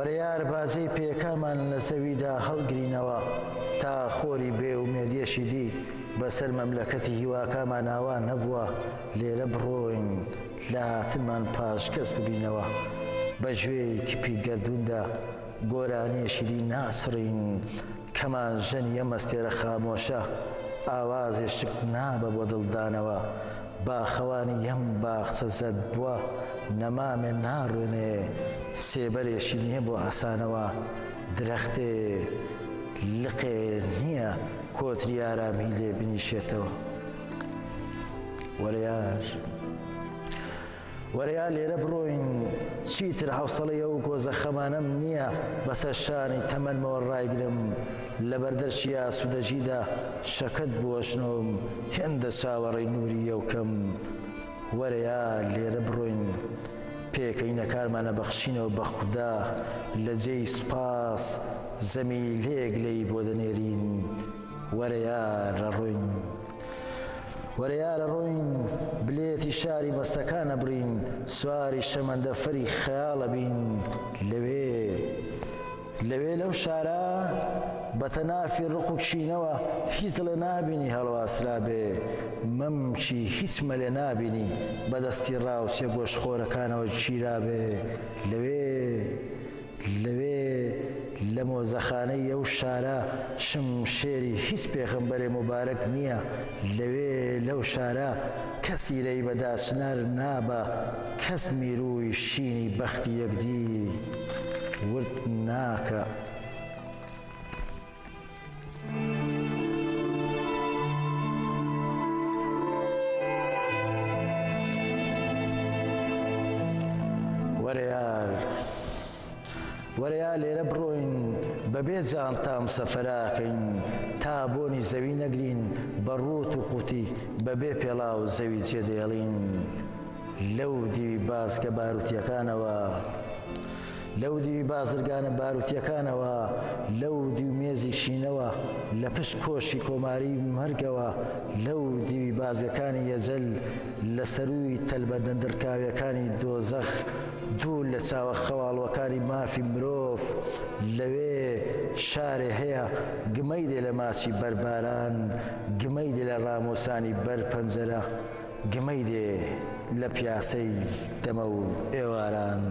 وەرە یار باجەی پێکەمان لە زەویدا هەڵگرینەوە تا خۆری بێ و مێدیەشی دی بەسەر مەملەکەتی هیواکەمان ناوا نەبووە لێرە بڕۆین لە هاتنمان پاشکەس ببینەوە بە ژوێی کپی گەردووندا گۆرانیەشی دی ناسڕین کەمان ژەنی ئەم ئەستێرە خامۆشە ئاوازێ شک نابە بۆ دڵدانەوە باخەوانی ئەم باخچە زەد بووە نەمامێ ناڕوێنێ سێبەرێشی نییە بۆ ئاسانەوە درەختێ لقێ نییە کۆتری ئارامی لێ بنیشێتەوە وەرە یار لێرە بڕۆین چیتر حوسڵەیە و گۆزە خەمانەم نییە بەسەر شانی تەمەنمەوە ڕایگرم لە بەردەرشی ئاسوودەژیدا شەکەت بوەشنۆم هێندە چاوەڕێی نووری یەوکەم وەرە یار لێرە بڕۆین پێکەینەکارمانە بەخشینەوە بە خودا لە جێی سوپاس زەمی لێک لێی بۆ دەنێرین وەرە یار ڕۆین بلێتی شاری مەستەکانە بڕین سواری شەمەندەفەری خەیاڵە بین لەوێ لەو شارە بەتەنافی ڕق و کشینەوە هیچ دڵێ نابینی هەڵواسرا بێ مەمکی هیچمە لێ نابینی بەدەستی ڕاوچێ گۆشخۆرەکانەوە گیرا بێ لەوێ لە مۆزەخانەی ئەو شارە شمشێری هیچ پێغەمبەرێ مبارەک نییە لەو شارە کەسی رەی بەداچنار نابە کەس میرووی شینی بەختی یەکدی ورد ناکە وەرە یار لێرە بڕۆین بەبێ جانتام سەفەراکەین تا بۆنی زەوی نەگرین بە ڕوت و قوتی بەبێ پێڵاو زەوی جێدێڵین لەو دیوی بازگە باروتیەکانەوە لەو دیوی بازرگانە باروتیەکانەوە لەو دیو مێزی شینەوە لە پشت کۆشی کۆماری مەرگەوە لەو دیوی بازگەکانی یەجەل لە سەروی تەلبەدەندڕکاویەکانی دۆزەخ دوو لە چاوە خەواڵوەکانی مافی مرۆڤ لەوێ شارێ هەیە گمەی دێ لە ماچی بەرباران گمەی دێ لە ڕامۆسانی بەر پەنجەرە گمەی دێ لە پیاسەی دەمە و ئێواران